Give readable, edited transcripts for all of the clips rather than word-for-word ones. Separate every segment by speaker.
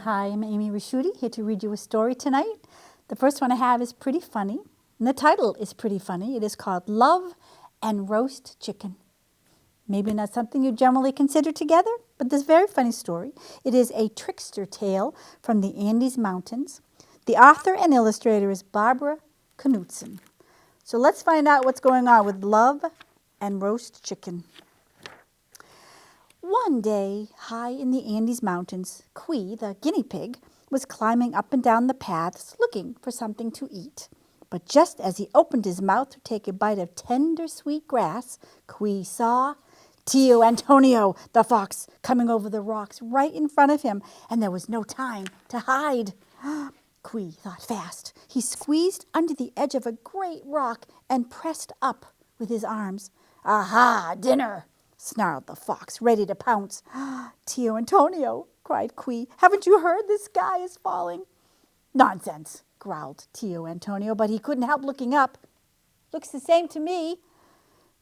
Speaker 1: Hi, I'm Amy Raschuti, here to read you a story tonight. The first one I have is pretty funny, and the title is pretty funny. It is called Love and Roast Chicken. Maybe not something you generally consider together, but this very funny story. It is a trickster tale from the Andes Mountains. The author and illustrator is Barbara Knudsen. So let's find out what's going on with Love and Roast Chicken. One day, high in the Andes Mountains, Cui, the guinea pig, was climbing up and down the paths looking for something to eat. But just as he opened his mouth to take a bite of tender, sweet grass, Cui saw Tio Antonio, the fox, coming over the rocks right in front of him, and there was no time to hide. Cui thought fast. He squeezed under the edge of a great rock and pressed up with his arms. "Aha, dinner!" snarled the fox, ready to pounce. "Tio Antonio," cried Cui, "haven't you heard the sky is falling?" "Nonsense," growled Tio Antonio, but he couldn't help looking up. "Looks the same to me."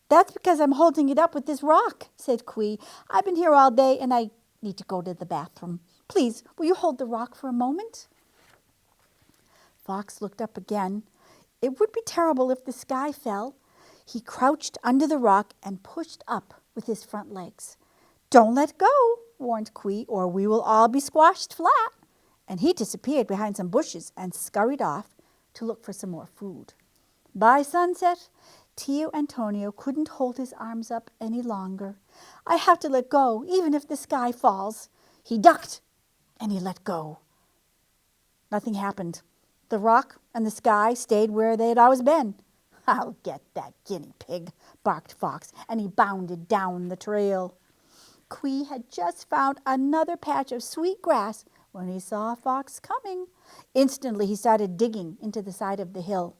Speaker 1: "That's because I'm holding it up with this rock," said Cui. "I've been here all day and I need to go to the bathroom. Please, will you hold the rock for a moment?" Fox looked up again. It would be terrible if the sky fell. He crouched under the rock and pushed up with his front legs. "Don't let go," warned Cui, "or we will all be squashed flat." And he disappeared behind some bushes and scurried off to look for some more food. By sunset, Tio Antonio couldn't hold his arms up any longer. "I have to let go, even if the sky falls." He ducked and he let go. Nothing happened. The rock and the sky stayed where they had always been. "I'll get that guinea pig," barked Fox, and he bounded down the trail. Cui had just found another patch of sweet grass when he saw Fox coming. Instantly he started digging into the side of the hill.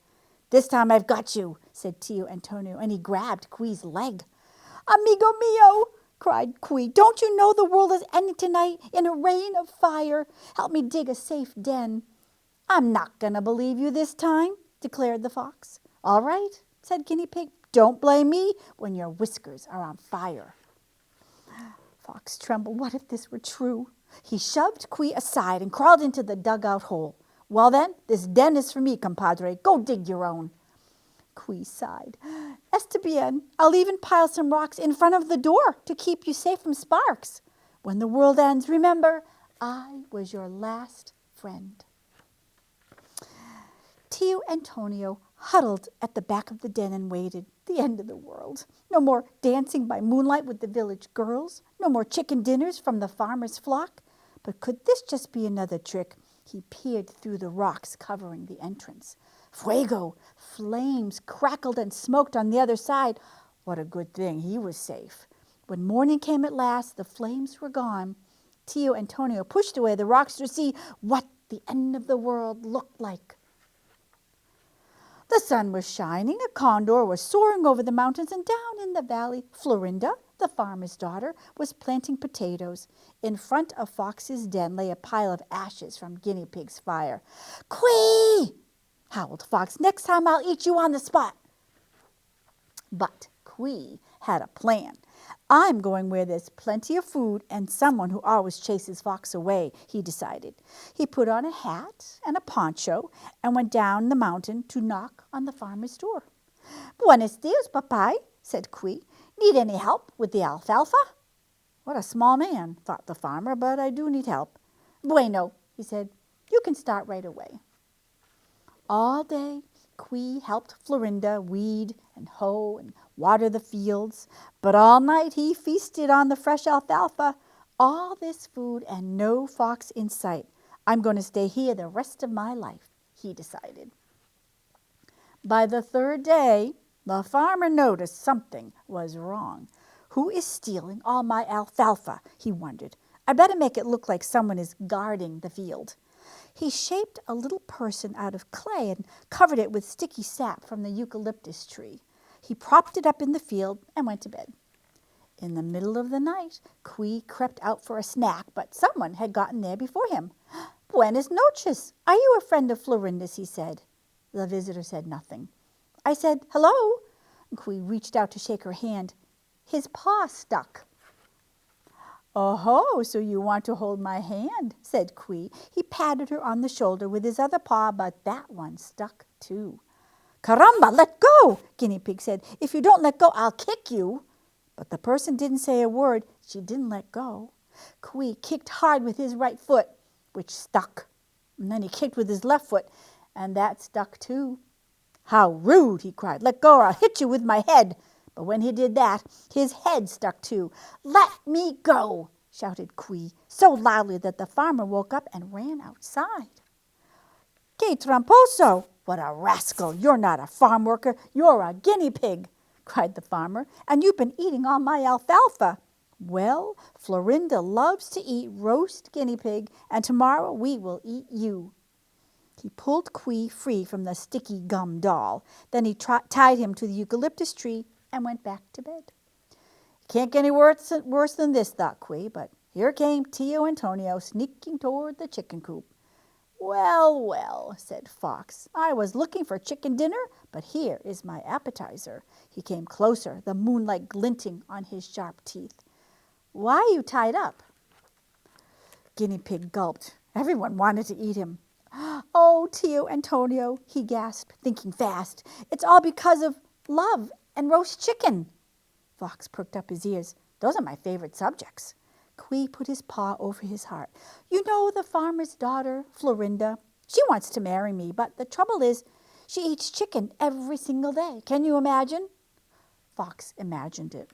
Speaker 1: "This time I've got you," said Tio Antonio, and he grabbed Cui's leg. "Amigo mio," cried Cui, "don't you know the world is ending tonight in a rain of fire? Help me dig a safe den." "I'm not going to believe you this time," declared the fox. "All right," said Guinea Pig. "Don't blame me when your whiskers are on fire." Fox trembled. What if this were true? He shoved Cui aside and crawled into the dugout hole. "Well then, this den is for me, compadre. Go dig your own." Cui sighed. "Está bien. I'll even pile some rocks in front of the door to keep you safe from sparks. When the world ends, remember, I was your last friend." Tio Antonio huddled at the back of the den and waited. The end of the world. No more dancing by moonlight with the village girls. No more chicken dinners from the farmer's flock. But could this just be another trick? He peered through the rocks covering the entrance. Fuego! Flames crackled and smoked on the other side. What a good thing he was safe. When morning came at last, the flames were gone. Tio Antonio pushed away the rocks to see what the end of the world looked like. The sun was shining, a condor was soaring over the mountains, and down in the valley, Florinda, the farmer's daughter, was planting potatoes. In front of Fox's den lay a pile of ashes from Guinea Pig's fire. "Cui!" howled Fox. "Next time I'll eat you on the spot." But Cui had a plan. "I'm going where there's plenty of food and someone who always chases Fox away," he decided. He put on a hat and a poncho and went down the mountain to knock on the farmer's door. "Buenos dias, papai," said Cui. "Need any help with the alfalfa?" What a small man, thought the farmer, but I do need help. "Bueno," he said. "You can start right away." All day, Cui helped Florinda weed and hoe and water the fields, but all night he feasted on the fresh alfalfa. All this food and no fox in sight. "I'm going to stay here the rest of my life," he decided. By the third day, the farmer noticed something was wrong. "Who is stealing all my alfalfa?" he wondered. "I better make it look like someone is guarding the field." He shaped a little person out of clay and covered it with sticky sap from the eucalyptus tree. He propped it up in the field and went to bed. In the middle of the night, Cui crept out for a snack, but someone had gotten there before him. "Buenas noches. Are you a friend of Florinda's?" he said. The visitor said nothing. "I said, 'Hello.'" Cui reached out to shake her hand. His paw stuck. "Oh-ho, so you want to hold my hand," said Quee. He patted her on the shoulder with his other paw, but that one stuck too. "Caramba, let go," Guinea Pig said. "If you don't let go, I'll kick you." But the person didn't say a word. She didn't let go. Quee kicked hard with his right foot, which stuck. And then he kicked with his left foot, and that stuck too. "How rude," he cried. "Let go or I'll hit you with my head." But when he did that, his head stuck too. "Let me go," shouted Quee, so loudly that the farmer woke up and ran outside. "Que tramposo! What a rascal! You're not a farm worker, you're a guinea pig," cried the farmer, "and you've been eating all my alfalfa." "Well, Florinda loves to eat roast guinea pig, and tomorrow we will eat you." He pulled Quee free from the sticky gum doll. Then he tied him to the eucalyptus tree and went back to bed. "Can't get any worse than this," thought Quee, but here came Tio Antonio sneaking toward the chicken coop. "Well, well," said Fox, "I was looking for chicken dinner, but here is my appetizer." He came closer, the moonlight glinting on his sharp teeth. "Why are you tied up?" Guinea Pig gulped. Everyone wanted to eat him. "Oh, Tio Antonio," he gasped, thinking fast. "It's all because of love and roast chicken." Fox perked up his ears. "Those are my favorite subjects." Quee put his paw over his heart. "You know the farmer's daughter, Florinda. She wants to marry me, but the trouble is she eats chicken every single day. Can you imagine?" Fox imagined it.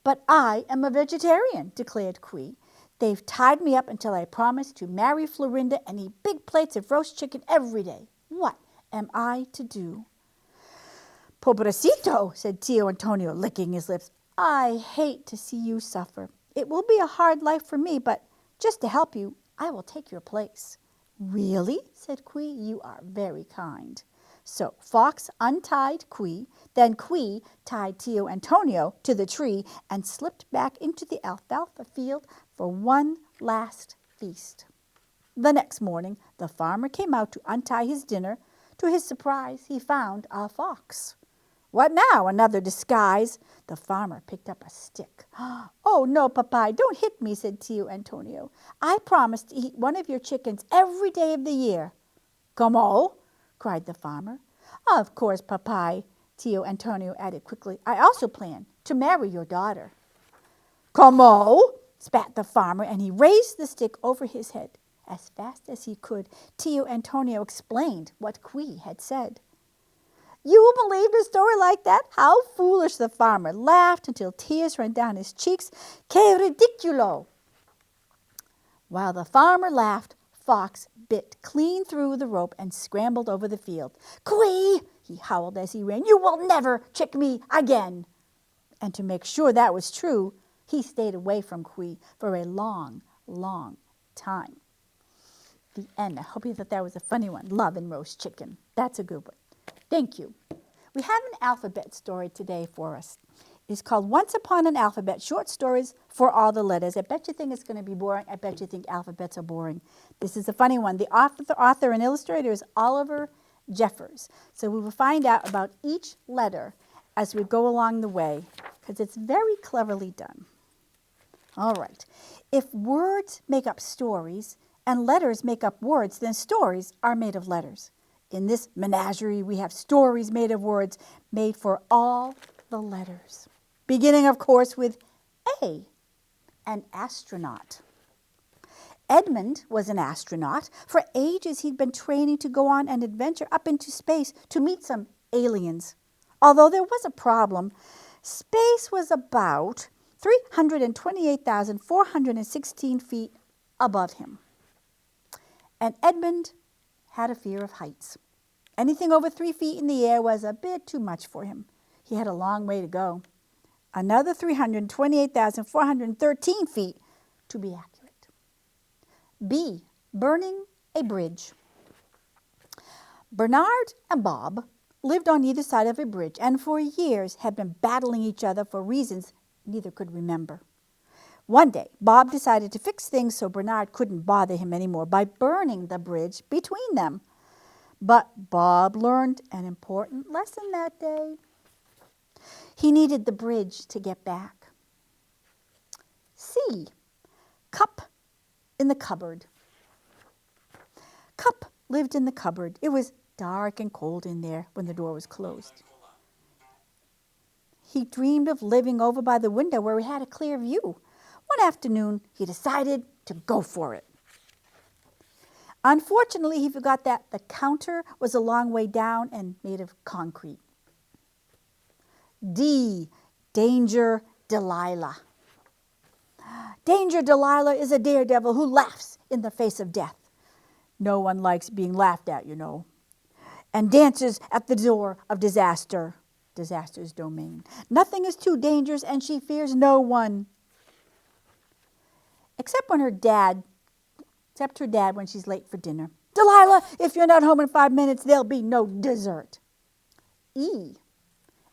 Speaker 1: "But I am a vegetarian," declared Quee. "They've tied me up until I promise to marry Florinda and eat big plates of roast chicken every day. What am I to do?" "Pobrecito," said Tio Antonio, licking his lips. "I hate to see you suffer. It will be a hard life for me, but just to help you, I will take your place." "Really?" said Quee. "You are very kind." So Fox untied Quee, then Quee tied Tio Antonio to the tree and slipped back into the alfalfa field for one last feast. The next morning, the farmer came out to untie his dinner. To his surprise, he found a fox. "What now, another disguise?" The farmer picked up a stick. "Oh, no, Papai, don't hit me," said Tio Antonio. "I promise to eat one of your chickens every day of the year." "Como?" cried the farmer. "Of course, Papai," Tio Antonio added quickly. "I also plan to marry your daughter." "Como?" spat the farmer, and he raised the stick over his head. As fast as he could, Tio Antonio explained what Quee had said. "You believed a story like that? How foolish!" The farmer laughed until tears ran down his cheeks. "Que ridiculo!" While the farmer laughed, Fox bit clean through the rope and scrambled over the field. "Quee!" he howled as he ran. "You will never trick me again!" And to make sure that was true, he stayed away from Quee for a long, long time. The end. I hope you thought that was a funny one. Love and roast chicken. That's a good one. Thank you. We have an alphabet story today for us. It's called Once Upon an Alphabet, Short Stories for All the Letters. I bet you think it's going to be boring. I bet you think alphabets are boring. This is a funny one. The author and illustrator is Oliver Jeffers. So we will find out about each letter as we go along the way, because it's very cleverly done. All right. If words make up stories and letters make up words, then stories are made of letters. In this menagerie, we have stories made of words, made for all the letters. Beginning, of course, with A, an astronaut. Edmund was an astronaut. For ages, he'd been training to go on an adventure up into space to meet some aliens. Although there was a problem. Space was about 328,416 feet above him. And Edmund had a fear of heights. Anything over 3 feet in the air was a bit too much for him. He had a long way to go. Another 328,413 feet to be accurate. B, burning a bridge. Bernard and Bob lived on either side of a bridge and for years had been battling each other for reasons neither could remember. One day, Bob decided to fix things so Bernard couldn't bother him anymore by burning the bridge between them. But Bob learned an important lesson that day. He needed the bridge to get back. C. Cup in the cupboard. Cup lived in the cupboard. It was dark and cold in there when the door was closed. He dreamed of living over by the window where he had a clear view. One afternoon, he decided to go for it. Unfortunately, he forgot that the counter was a long way down and made of concrete. D. Danger Delilah. Danger Delilah is a daredevil who laughs in the face of death. No one likes being laughed at, you know. And dances at the door of disaster's domain. Nothing is too dangerous, and she fears no one. Except her dad when she's late for dinner. Delilah, if you're not home in 5 minutes, there'll be no dessert. E.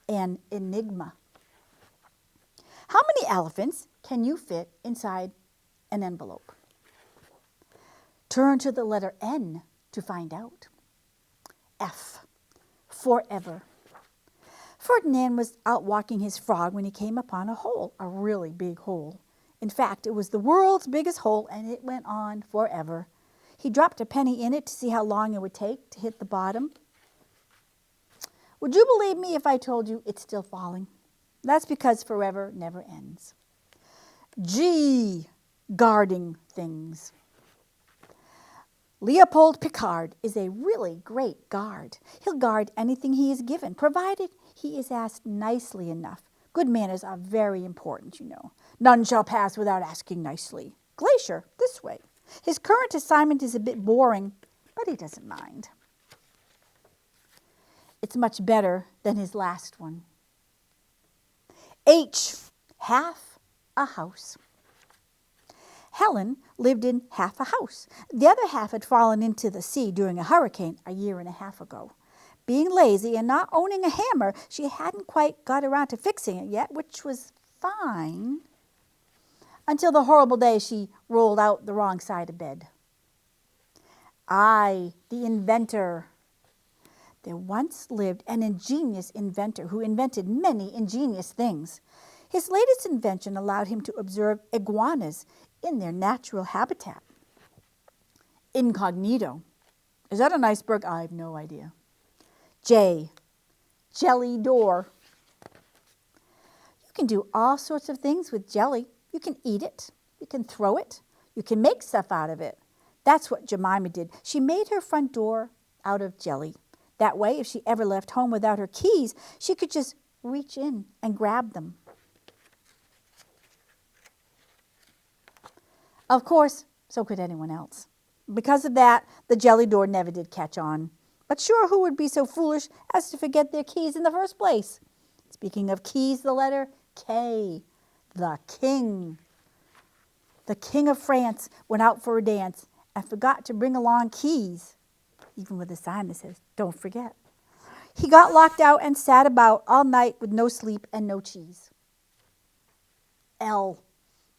Speaker 1: An enigma. How many elephants can you fit inside an envelope? Turn to the letter N to find out. F. Forever. Ferdinand was out walking his frog when he came upon a hole, a really big hole. In fact, it was the world's biggest hole, and it went on forever. He dropped a penny in it to see how long it would take to hit the bottom. Would you believe me if I told you it's still falling? That's because forever never ends. G. Guarding things. Leopold Picard is a really great guard. He'll guard anything he is given, provided he is asked nicely enough. Good manners are very important, you know. None shall pass without asking nicely. Glacier, this way. His current assignment is a bit boring, but he doesn't mind. It's much better than his last one. H. Half a house. Helen lived in half a house. The other half had fallen into the sea during a hurricane a year and a half ago. Being lazy and not owning a hammer, she hadn't quite got around to fixing it yet, which was fine, until the horrible day she rolled out the wrong side of bed. I, the inventor. There once lived an ingenious inventor who invented many ingenious things. His latest invention allowed him to observe iguanas in their natural habitat. Incognito. Is that an iceberg? I have no idea. J. Jelly door. You can do all sorts of things with jelly. You can eat it. You can throw it. You can make stuff out of it. That's what Jemima did. She made her front door out of jelly. That way, if she ever left home without her keys, she could just reach in and grab them. Of course, so could anyone else. Because of that, the jelly door never did catch on. But sure, who would be so foolish as to forget their keys in the first place? Speaking of keys, the letter K, the king. The king of France went out for a dance and forgot to bring along keys, even with a sign that says, "Don't forget." He got locked out and sat about all night with no sleep and no cheese. L,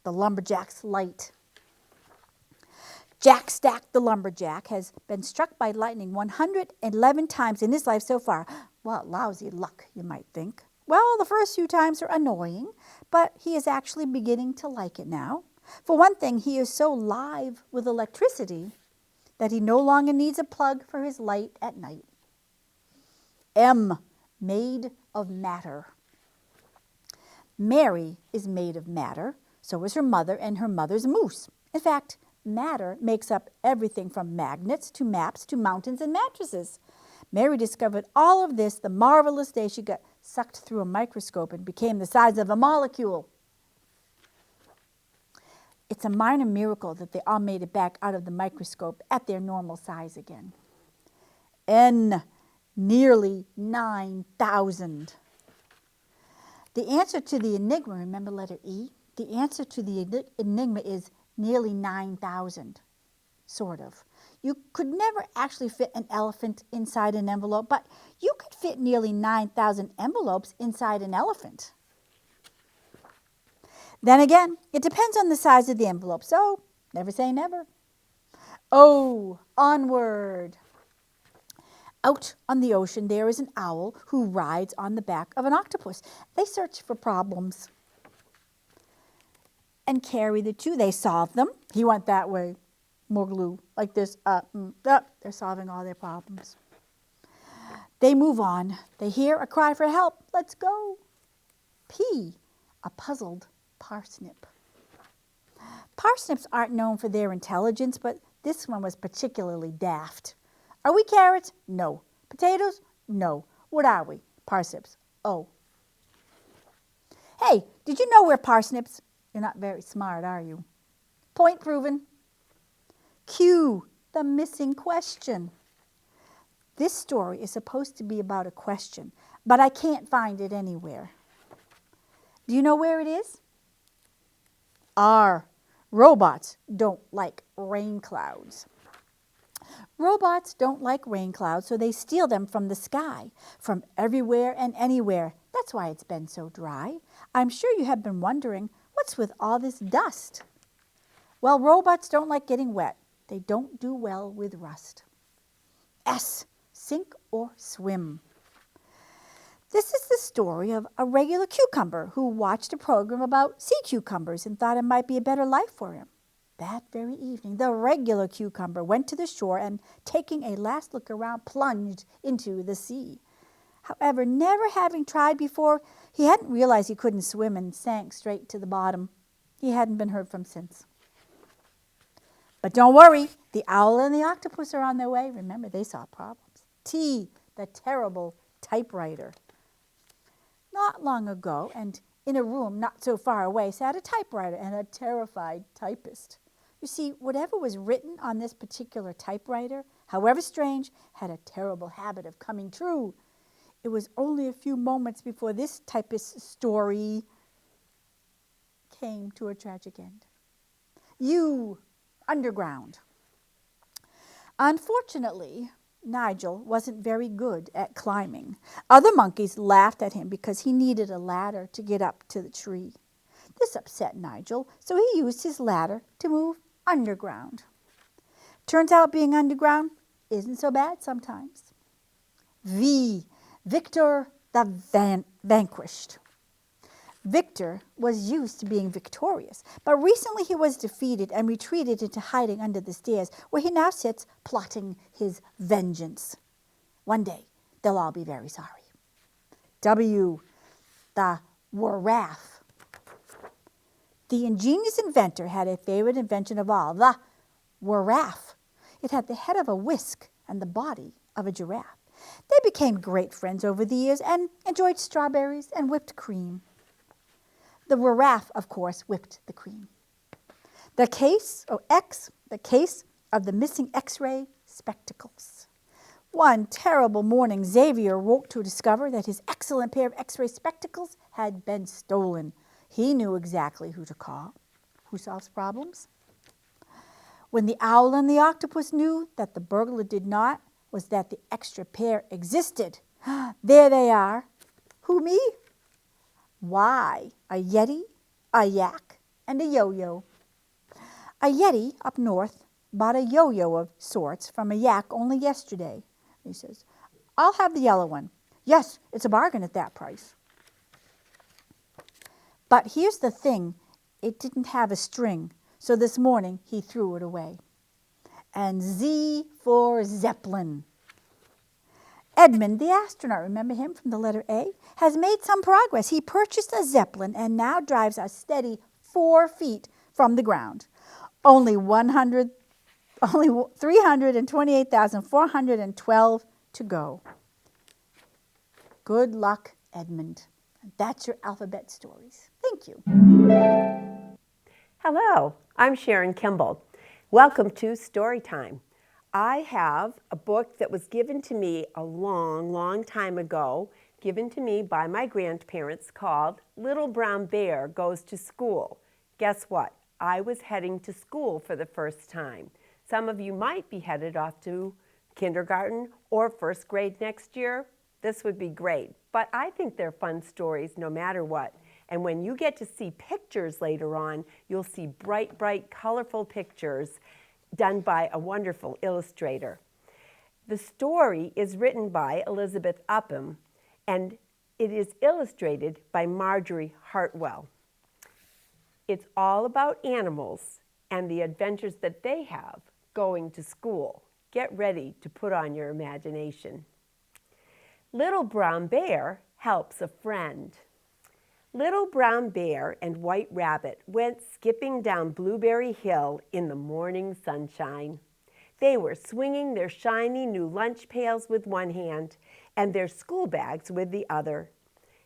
Speaker 1: the lumberjack's light. Jack Stack the lumberjack has been struck by lightning 111 times in his life so far. What lousy luck, you might think. Well, the first few times are annoying, but he is actually beginning to like it now. For one thing, he is so live with electricity that he no longer needs a plug for his light at night. M, made of matter. Mary is made of matter, so is her mother and her mother's moose. In fact, matter makes up everything from magnets to maps to mountains and mattresses. Mary discovered all of this the marvelous day she got sucked through a microscope and became the size of a molecule. It's a minor miracle that they all made it back out of the microscope at their normal size again. N, nearly 9,000. The answer to the enigma, remember letter E? The answer to the enigma is nearly 9,000, sort of. You could never actually fit an elephant inside an envelope, but you could fit nearly 9,000 envelopes inside an elephant. Then again, it depends on the size of the envelope, so never say never. Oh, onward. Out on the ocean, there is an owl who rides on the back of an octopus. They search for problems. and carry the two. They solved them. He went that way. More glue, like this. They're solving all their problems. They move on. They hear a cry for help. Let's go. P, a puzzled parsnip. Parsnips aren't known for their intelligence, but this one was particularly daft. Are we carrots? No. Potatoes? No. What are we? Parsnips. Oh. Hey, did you know we're parsnips? You're not very smart, are you? Point proven. Q, the missing question. This story is supposed to be about a question, but I can't find it anywhere. Do you know where it is? R, robots don't like rain clouds. Robots don't like rain clouds, so they steal them from the sky, from everywhere and anywhere. That's why it's been so dry. I'm sure you have been wondering, what's with all this dust? Well, robots don't like getting wet. They don't do well with rust. S, sink or swim. This is the story of a regular cucumber who watched a program about sea cucumbers and thought it might be a better life for him. That very evening, the regular cucumber went to the shore and, taking a last look around, plunged into the sea. However, never having tried before, he hadn't realized he couldn't swim and sank straight to the bottom. He hadn't been heard from since. But don't worry, the owl and the octopus are on their way. Remember, they saw problems. T, the terrible typewriter. Not long ago, and in a room not so far away, sat a typewriter and a terrified typist. You see, whatever was written on this particular typewriter, however strange, had a terrible habit of coming true. It was only a few moments before this typist's story came to a tragic end. U, underground. Unfortunately, Nigel wasn't very good at climbing. Other monkeys laughed at him because he needed a ladder to get up to the tree. This upset Nigel, so he used his ladder to move underground. Turns out being underground isn't so bad sometimes. V, Victor the Vanquished. Victor was used to being victorious, but recently he was defeated and retreated into hiding under the stairs, where he now sits plotting his vengeance. One day, they'll all be very sorry. W, the Warath. The ingenious inventor had a favorite invention of all, the Warath. It had the head of a whisk and the body of a giraffe. They became great friends over the years and enjoyed strawberries and whipped cream. The Warath, of course, whipped the cream. The case, X, the case of the missing X-ray spectacles. One terrible morning, Xavier woke to discover that his excellent pair of X-ray spectacles had been stolen. He knew exactly who to call. Who solves problems? When the owl and the octopus knew that the burglar did not, was that the extra pair existed. There they are. Who, me? Why? A yeti, a yak, and a yo-yo. A yeti up north bought a yo-yo of sorts from a yak only yesterday. He says, I'll have the yellow one. Yes, it's a bargain at that price. But here's the thing, it didn't have a string, so this morning he threw it away. And Z for Zeppelin. Edmund, the astronaut, remember him from the letter A, has made some progress. He purchased a Zeppelin and now drives a steady 4 feet from the ground. Only 328,412 to go. Good luck, Edmund. That's your alphabet stories. Thank you.
Speaker 2: Hello, I'm Sharon Kimball. Welcome to Storytime. I have a book that was given to me a long time ago, given to me by my grandparents, called Little Brown Bear Goes to School. Guess what? I was heading to school for the first time. Some of you might be headed off to kindergarten or first grade next year. This would be great, but I think they're fun stories no matter what. And when you get to see pictures later on, you'll see bright, colorful pictures done by a wonderful illustrator. The story is written by Elizabeth Upham, and it is illustrated by Marjorie Hartwell. It's all about animals and the adventures that they have going to school. Get ready to put on your imagination. Little Brown Bear helps a friend. Little Brown Bear and White Rabbit went skipping down Blueberry Hill in the morning sunshine. They were swinging their shiny new lunch pails with one hand and their school bags with the other.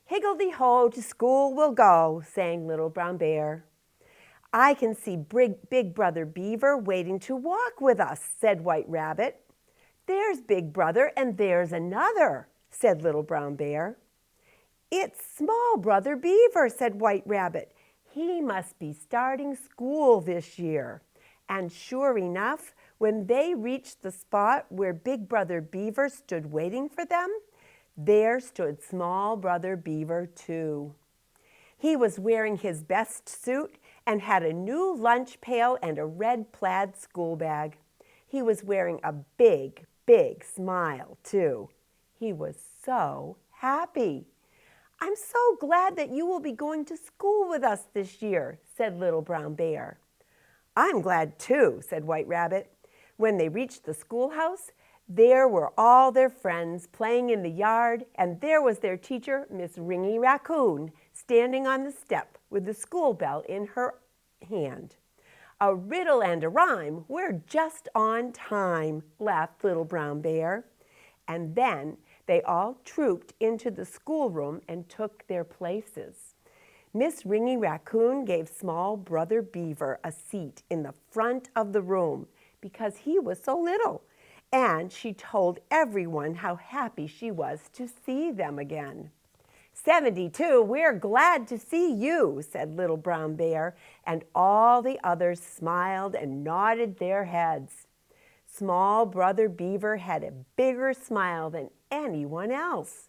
Speaker 2: "Higgledy-ho, to school we'll go," sang Little Brown Bear. "I can see Big Brother Beaver waiting to walk with us," said White Rabbit. "There's Big Brother and there's another," said Little Brown Bear. "It's Small Brother Beaver," said White Rabbit. "He must be starting school this year." And sure enough, when they reached the spot where Big Brother Beaver stood waiting for them, there stood Small Brother Beaver too. He was wearing his best suit and had a new lunch pail and a red plaid school bag. He was wearing a big, big smile too. He was so happy. "I'm so glad that you will be going to school with us this year," said Little Brown Bear. "I'm glad too," said White Rabbit. When they reached the schoolhouse, there were all their friends playing in the yard, and there was their teacher, Miss Ringy Raccoon, standing on the step with the school bell in her hand. "A riddle and a rhyme, we're just on time," laughed Little Brown Bear. And then they all trooped into the schoolroom and took their places. Miss Ringy Raccoon gave Small Brother Beaver a seat in the front of the room because he was so little, and she told everyone how happy she was to see them again. "72, we're glad to see you," said Little Brown Bear, and all the others smiled and nodded their heads. Small Brother Beaver had a bigger smile than anyone else.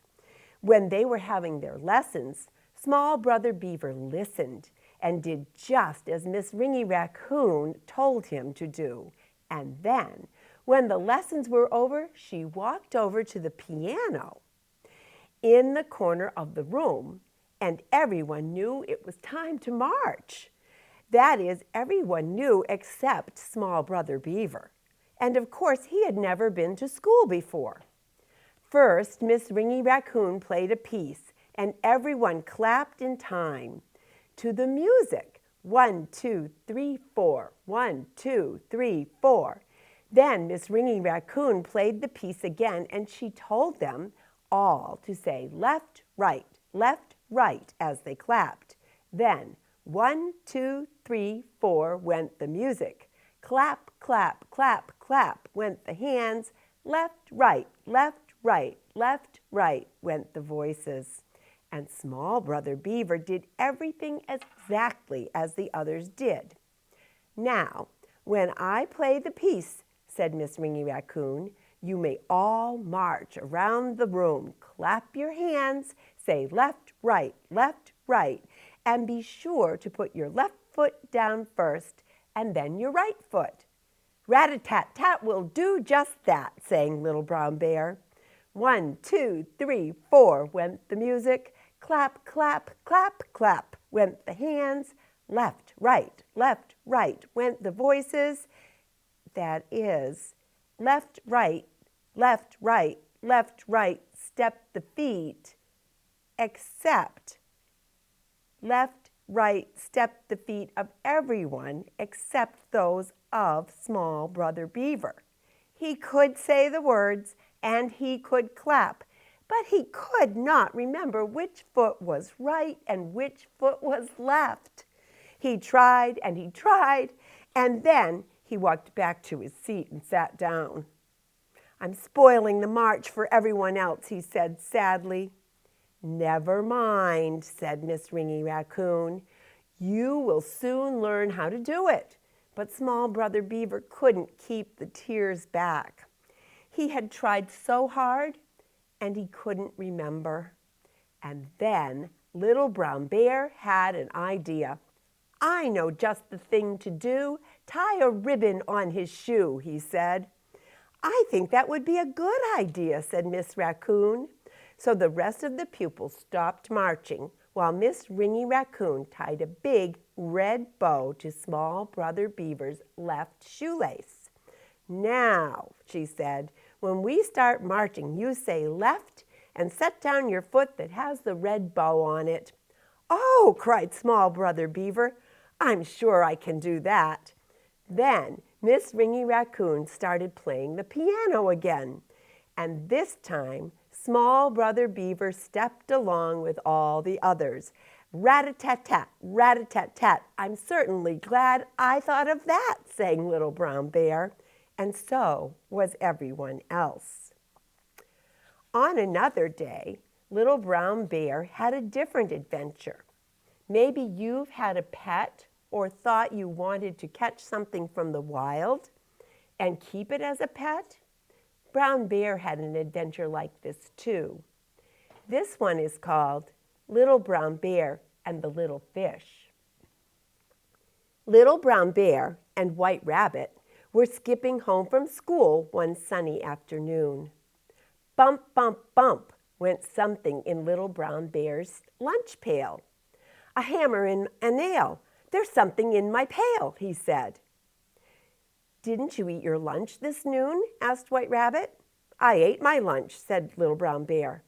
Speaker 2: When they were having their lessons, Small Brother Beaver listened and did just as Miss Ringy Raccoon told him to do. And then, when the lessons were over, she walked over to the piano in the corner of the room, and everyone knew it was time to march. That is, everyone knew except Small Brother Beaver. And of course, he had never been to school before. First, Miss Ringy Raccoon played a piece, and everyone clapped in time to the music. 1, 2, 3, 4. 1, 2, 3, 4. Then Miss Ringy Raccoon played the piece again, and she told them all to say left, right, as they clapped. Then 1, 2, 3, 4 went the music. Clap, clap, clap, clap went the hands. Left, right, went the voices. And Small Brother Beaver did everything exactly as the others did. "Now, when I play the piece," said Miss Ringy Raccoon, "you may all march around the room, clap your hands, say left, right, and be sure to put your left foot down first and then your right foot." "Rat-a-tat-tat will do just that," sang Little Brown Bear. 1, 2, 3, 4 went the music. Clap, clap, clap, clap went the hands. Left, right, went the voices. That is, left, right, step the feet, except left, right, step the feet of everyone except those of Small Brother Beaver. He could say the words and he could clap, but he could not remember which foot was right and which foot was left. He tried, and then he walked back to his seat and sat down. "I'm spoiling the march for everyone else," he said sadly. "Never mind," said Miss Ringy Raccoon. "You will soon learn how to do it." But Small Brother Beaver couldn't keep the tears back. He had tried so hard, and he couldn't remember. And then Little Brown Bear had an idea. "I know just the thing to do. Tie a ribbon on his shoe," he said. "I think that would be a good idea," said Miss Raccoon. So the rest of the pupils stopped marching while Miss Ringy Raccoon tied a big red bow to small brother Beaver's left shoelace. "Now," she said, "when we start marching, you say left and set down your foot that has the red bow on it." "Oh," cried small brother Beaver, "I'm sure I can do that." Then Miss Ringy Raccoon started playing the piano again. And this time, small brother Beaver stepped along with all the others. "Rat-a-tat-tat, rat-a-tat-tat, I'm certainly glad I thought of that," sang Little Brown Bear. And so was everyone else. On another day, Little Brown Bear had a different adventure. Maybe you've had a pet or thought you wanted to catch something from the wild and keep it as a pet. Brown Bear had an adventure like this too. This one is called Little Brown Bear and the Little Fish. Little Brown Bear and White Rabbit were skipping home from school one sunny afternoon. Bump, bump, bump went something in Little Brown Bear's lunch pail. "A hammer and a nail. There's something in my pail," he said. "Didn't you eat your lunch this noon?" asked White Rabbit. "I ate my lunch," said Little Brown Bear.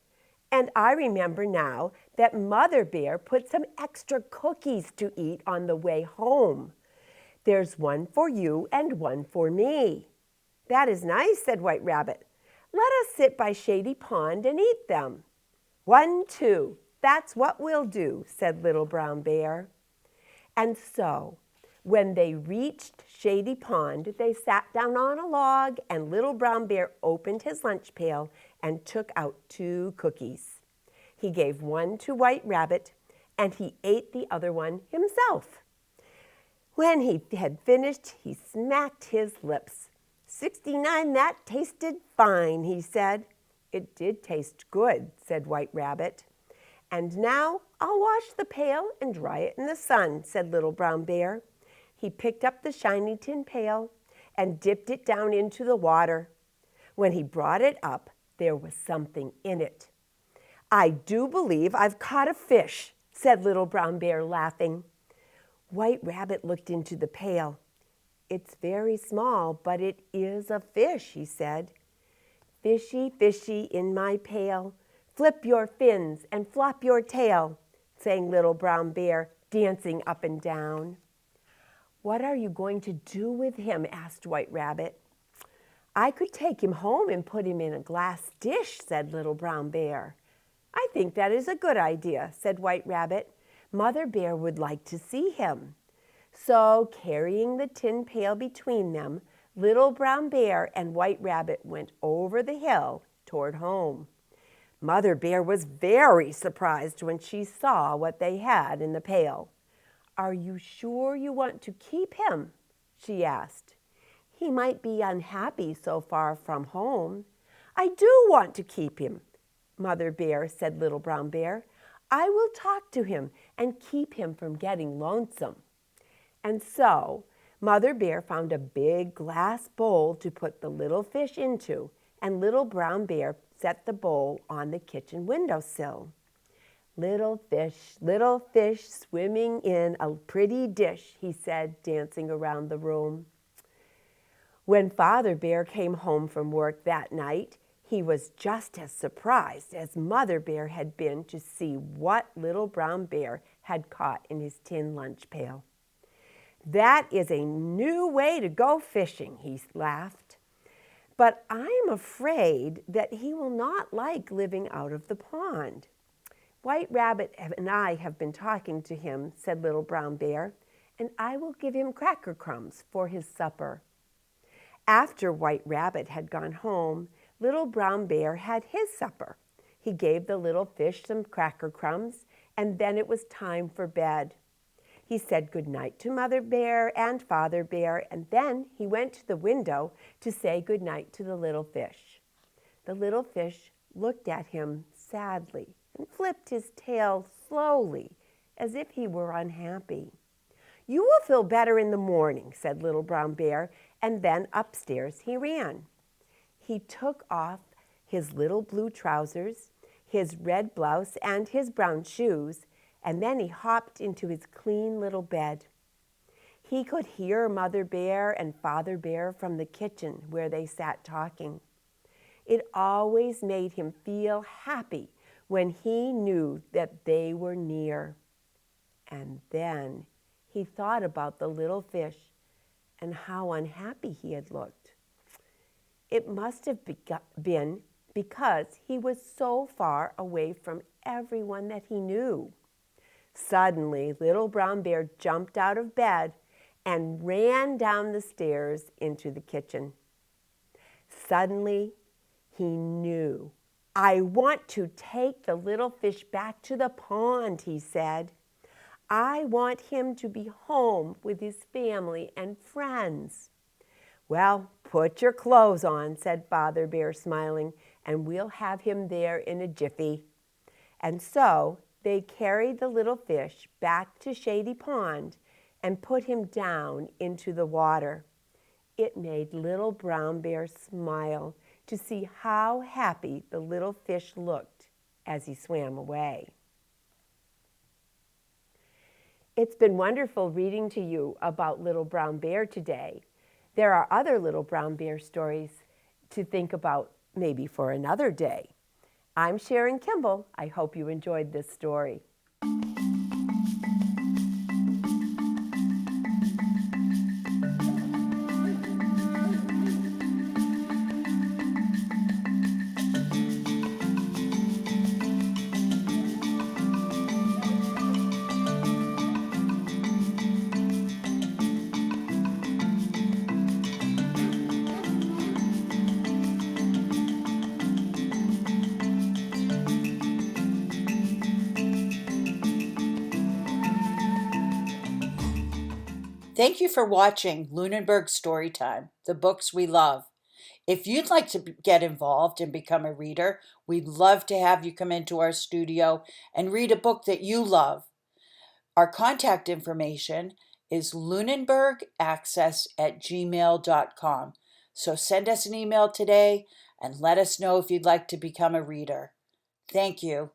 Speaker 2: "And I remember now that Mother Bear put some extra cookies to eat on the way home. There's one for you and one for me." "That is nice," said White Rabbit. "Let us sit by Shady Pond and eat them." "1, 2, that's what we'll do," said Little Brown Bear. And so, when they reached Shady Pond, they sat down on a log, and Little Brown Bear opened his lunch pail and took out 2 cookies. He gave one to White Rabbit, and he ate the other one himself. When he had finished, he smacked his lips. "69, that tasted fine," he said. "It did taste good," said White Rabbit. "And now I'll wash the pail and dry it in the sun," said Little Brown Bear. He picked up the shiny tin pail and dipped it down into the water. When he brought it up, there was something in it. "I do believe I've caught a fish," said Little Brown Bear, laughing. White Rabbit looked into the pail. "It's very small, but it is a fish," he said. "Fishy, fishy in my pail, flip your fins and flop your tail," sang Little Brown Bear, dancing up and down. "What are you going to do with him?" asked White Rabbit. "I could take him home and put him in a glass dish," said Little Brown Bear. "I think that is a good idea," said White Rabbit. "Mother Bear would like to see him." So, carrying the tin pail between them, Little Brown Bear and White Rabbit went over the hill toward home. Mother Bear was very surprised when she saw what they had in the pail. "Are you sure you want to keep him?" she asked. "He might be unhappy so far from home." "I do want to keep him, Mother Bear," said Little Brown Bear. "I will talk to him and keep him from getting lonesome." And so Mother Bear found a big glass bowl to put the little fish into, and Little Brown Bear set the bowl on the kitchen windowsill. little fish swimming in a pretty dish," he said, dancing around the room. When Father Bear came home from work that night, he was just as surprised as Mother Bear had been to see what Little Brown Bear had caught in his tin lunch pail. "That is a new way to go fishing," he laughed. "But I'm afraid that he will not like living out of the pond." "White Rabbit and I have been talking to him," said Little Brown Bear, "and I will give him cracker crumbs for his supper." After White Rabbit had gone home, Little Brown Bear had his supper. He gave the little fish some cracker crumbs, and then it was time for bed. He said good night to Mother Bear and Father Bear, and then he went to the window to say good night to the little fish. The little fish looked at him sadly and flipped his tail slowly, as if he were unhappy. "You will feel better in the morning," said Little Brown Bear, and then upstairs he ran. He took off his little blue trousers, his red blouse, and his brown shoes, and then he hopped into his clean little bed. He could hear Mother Bear and Father Bear from the kitchen where they sat talking. It always made him feel happy when he knew that they were near. And then he thought about the little fish and how unhappy he had looked. It must have been because he was so far away from everyone that he knew. Suddenly, Little Brown Bear jumped out of bed and ran down the stairs into the kitchen. Suddenly, he knew. "I want to take the little fish back to the pond," he said. "I want him to be home with his family and friends." "Well, put your clothes on," said Father Bear, smiling, "and we'll have him there in a jiffy." And so they carried the little fish back to Shady Pond and put him down into the water. It made Little Brown Bear smile to see how happy the little fish looked as he swam away. It's been wonderful reading to you about Little Brown Bear today. There are other Little Brown Bear stories to think about maybe for another day. I'm Sharon Kimball. I hope you enjoyed this story.
Speaker 3: Thank you for watching Lunenburg Storytime, the books we love. If you'd like to get involved and become a reader, we'd love to have you come into our studio and read a book that you love. Our contact information is lunenburgaccess@gmail.com. So send us an email today and let us know if you'd like to become a reader. Thank you.